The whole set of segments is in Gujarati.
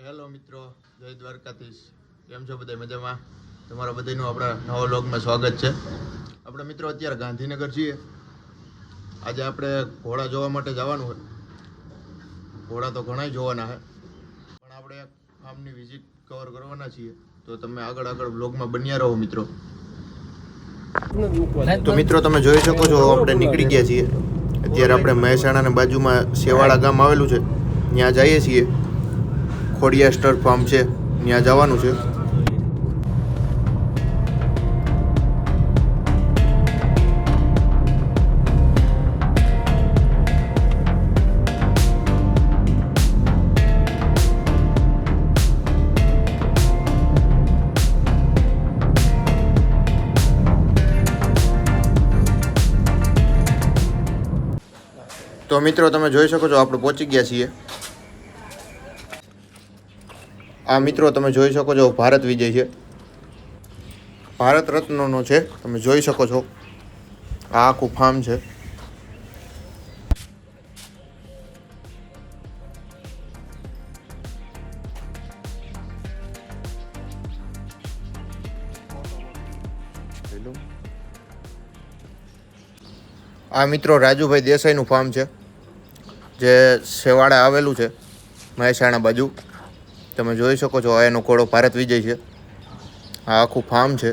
હેલો મિત્રો, જય દ્વારકાધીશ. કેમ છો બધા? મજામાં? તમારા બધાનું આપણા નવા વ્લોગમાં સ્વાગત છે. આપણે મિત્રો અત્યારે ગાંધીનગર છીએ. આજે આપણે ઘોડા જોવા માટે જવાનું હોય. ઘોડા તો ઘણા જોવાના છે, પણ આપણે એક ફાર્મની વિઝિટ કવર કરવાના છીએ. તો તમે આગળ વ્લોગમાં બન્યા રહો મિત્રો. તો મિત્રો તમે જોઈ શકો છો, આપણે નીકળી ગયા છીએ. અત્યારે આપણે મહેસાણાની બાજુમાં સેવાળા ગામ આવેલું છે, ત્યાં જઈએ છીએ. ખોડિયા સ્ટર ફાર્મ છે, ત્યાં જવાનું છે. તો મિત્રો તમે જોઈ શકો છો, આપણે પહોંચી ગયા છીએ. આ મિત્રો તમે જોઈ શકો છો, ભારત વિજય છે, ભારત રત્નનો છે. તમે જોઈ શકો છો, આ આખું ફાર્મ છે. આ મિત્રો રાજુભાઈ દેસાઈનું ફાર્મ છે, જે સેવાળા આવેલું છે, મહેસાણા બાજુ. તમે જોઈ શકો છો, એનો ઘોડો ભારત વિજય છે. આ આખું ફાર્મ છે.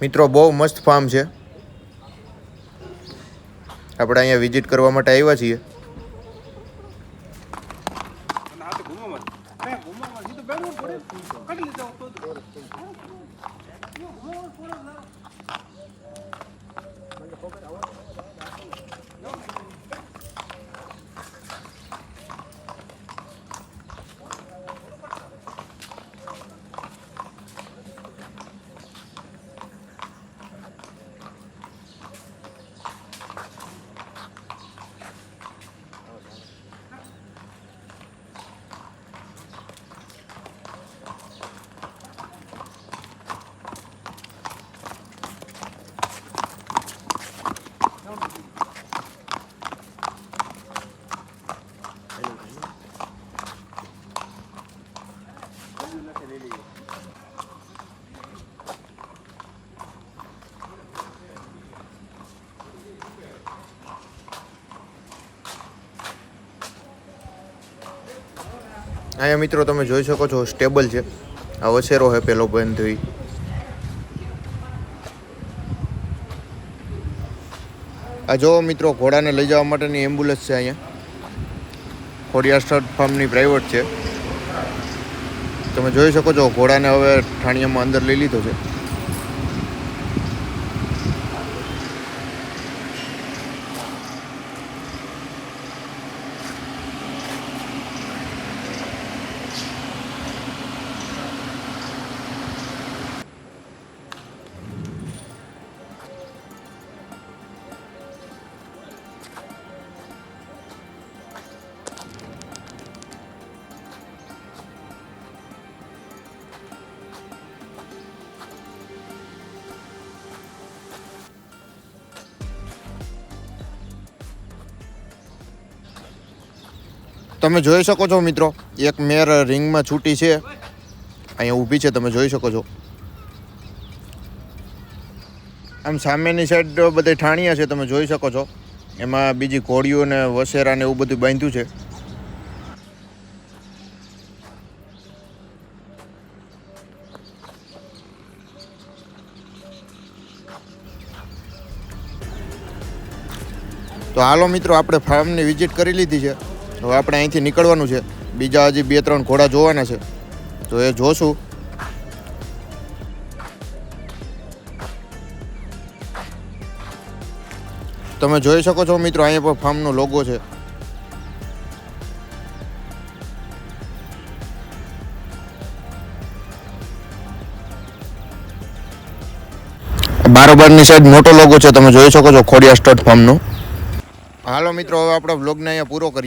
મિત્રો બહુ મસ્ત ફાર્મ છે. આપણે અહીંયા વિઝિટ કરવા માટે આવ્યા છીએ. અહીંયા મિત્રો તમે જોઈ શકો છો, સ્ટેબલ છે. આ વછેરો છે પેલો બંધ થઈ. આ જો મિત્રો, ઘોડાને લઈ જવા માટેની એમ્બ્યુલન્સ છે. અહીંયા ખોડિયાર સ્ટડ ફાર્મની પ્રાઇવેટ છે. તમે જોઈ શકો છો, ઘોડાને હવે ઠાણિયામાં અંદર લઈ લીધો છે. તમે જોઈ શકો છો મિત્રો, એક મેર રિંગમાં છૂટી છે, અહીંયા ઊભી છે. તમે જોઈ શકો છો. આમ સામેની સાઈડ બધે ઠાણિયા છે, તમે જોઈ શકો છો. એમાં બીજી ઘોડીઓ ને વસેરા ને એવું બધું બાંધ્યું છે. તો હાલો મિત્રો, આપણે ફાર્મની વિઝિટ કરી લીધી છે. હવે આપણે અહીંથી નીકળવાનું છે. બીજા હજી 2-3 ઘોડા જોવાના છે, તો એ જોશું. તમે જોઈ શકો છો મિત્રો, અહીંયા પર ફાર્મનો લોગો છે. બારોબારની સાઈડ મોટો લોગો છે. તમે જોઈ શકો છો, ખોડિયાર સ્ટડ ફાર્મનો. હાલો મિત્રો, હવે આપણે વ્લોગને અહીંયા પૂરો કરીએ.